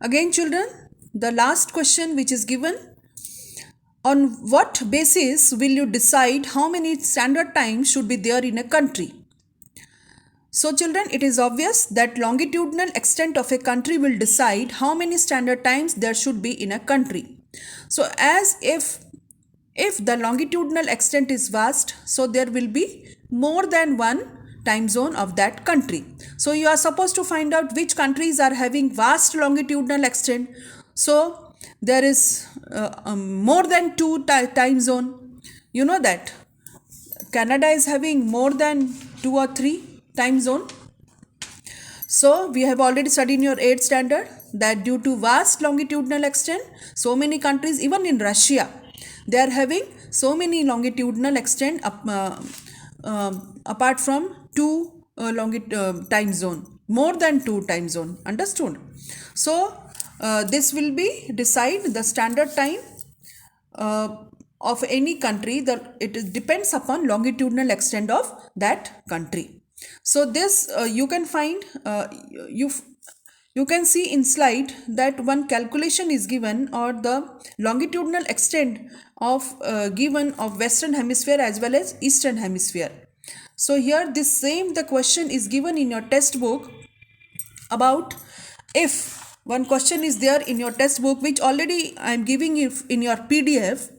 Again children, the last question which is given, on what basis will you decide how many standard times should be there in a country? So children, it is obvious that longitudinal extent of a country will decide how many standard times there should be in a country. So as if the longitudinal extent is vast, so there will be more than one time zone of that country. So you are supposed to find out which countries are having vast longitudinal extent. So there is more than two time zone. You know that Canada is having more than 2 or 3 time zone. So we have already studied in your 8th standard that due to vast longitudinal extent, so many countries, even in Russia, they are having so many longitudinal extent apart from two time zone, more than 2 time zone. Understood? So this will be decide the standard time of any country. That it depends upon longitudinal extent of that country. So this you can find you can see in slide that one calculation is given, or the longitudinal extent of given of Western Hemisphere as well as Eastern Hemisphere. So here this same the question is given in your textbook about, if one question is there in your textbook which already I am giving you in your PDF,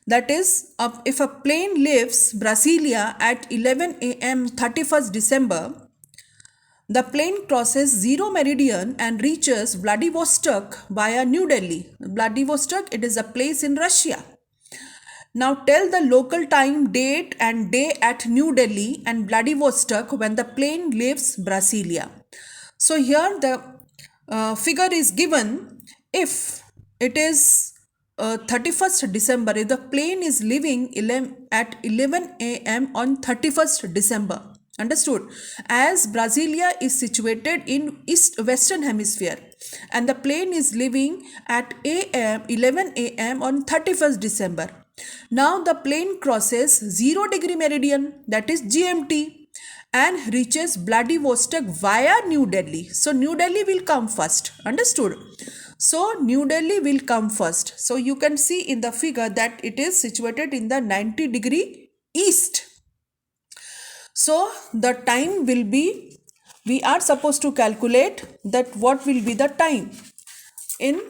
that is, if a plane leaves Brasilia at 11 a.m. 31st December, the plane crosses zero meridian and reaches Vladivostok via New Delhi. Vladivostok, it is a place in Russia. Now tell the local time, date and day at New Delhi and Vladivostok when the plane leaves Brasilia. So here the figure is given. If it is 31st December, if the plane is leaving at 11 a.m. on 31st December. Understood? As Brasilia is situated in Western Hemisphere and the plane is leaving at 11 a.m. on 31st December. Now the plane crosses 0 degree meridian, that is GMT, and reaches Vladivostok via New Delhi. So New Delhi will come first. Understood? So New Delhi will come first. So you can see in the figure that it is situated in the 90 degree east. So the time will be, we are supposed to calculate that what will be the time in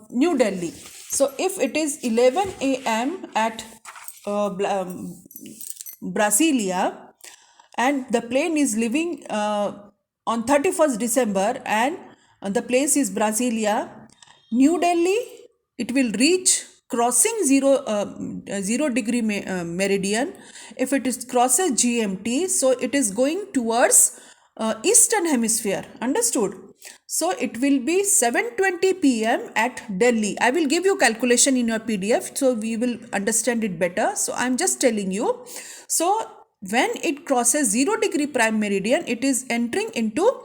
New Delhi. So if it is 11 a.m. at Brasilia and the plane is leaving on 31st December and the place is Brasilia, New Delhi, it will reach crossing 0 degree meridian. If it is crosses GMT, so it is going towards Eastern Hemisphere. Understood? So it will be 7:20 p.m. at Delhi. I will give you calculation in your PDF, so we will understand it better. So I am just telling you. So when it crosses 0 degree prime meridian, it is entering into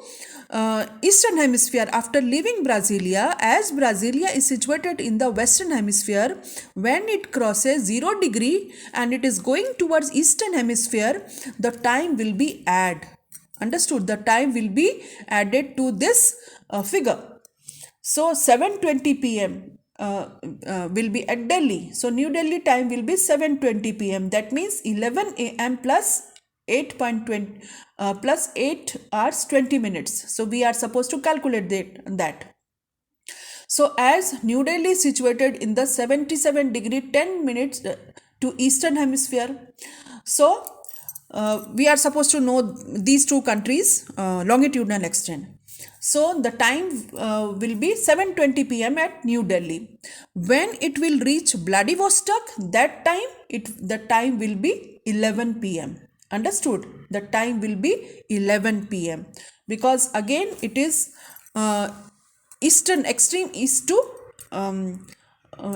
Eastern Hemisphere after leaving Brasilia. As Brasilia is situated in the Western Hemisphere, when it crosses 0 degree and it is going towards Eastern Hemisphere, the time will be added. Understood? The time will be added to this figure. So 7:20 p.m. Will be at Delhi. So New Delhi time will be 7:20 p.m. That means 11 a.m. plus 8.20 plus 8 hours 20 minutes. So we are supposed to calculate that. So as New Delhi is situated in the 77 degree 10 minutes to Eastern Hemisphere, so we are supposed to know these two countries longitudinal extent. So the time will be 7:20 p.m. at New Delhi. When it will reach Vladivostok, that time the time will be 11 p.m. Understood? The time will be 11 p.m. because again it is eastern extreme east to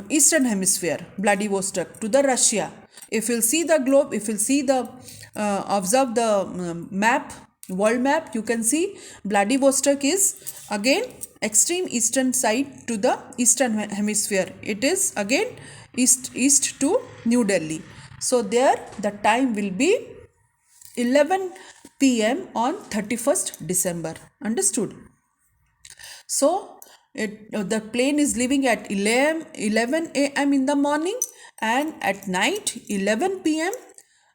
Eastern Hemisphere, Vladivostok to the Russia. If you'll see the globe, if you'll see the observe the map, world map, you can see Vladivostok is again extreme eastern side to the Eastern Hemisphere. It is again east to New Delhi. So there the time will be 11 p.m. on 31st December. Understood? So The plane is leaving at 11 a.m. in the morning, and at night 11 p.m.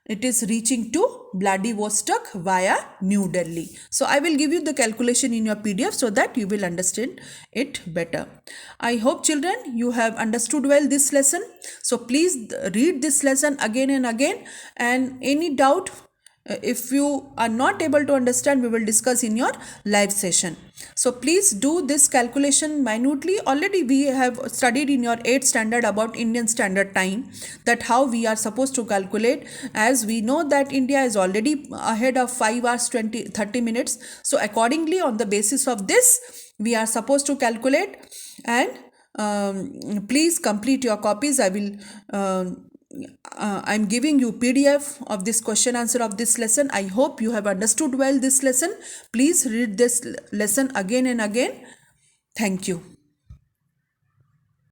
it is reaching to Vladivostok via New Delhi. So I will give you the calculation in your PDF so that you will understand it better. I hope children you have understood well this lesson. So please read this lesson again and again, and any doubt, if you are not able to understand, we will discuss in your live session. So please do this calculation minutely. Already we have studied in your 8th standard about Indian Standard Time, that how we are supposed to calculate, as we know that India is already ahead of 5 hours 30 minutes. So accordingly, on the basis of this, we are supposed to calculate. And please complete your copies. I'm giving you PDF of this question answer of this lesson. I hope you have understood well this lesson. Please read this lesson again and again. Thank you.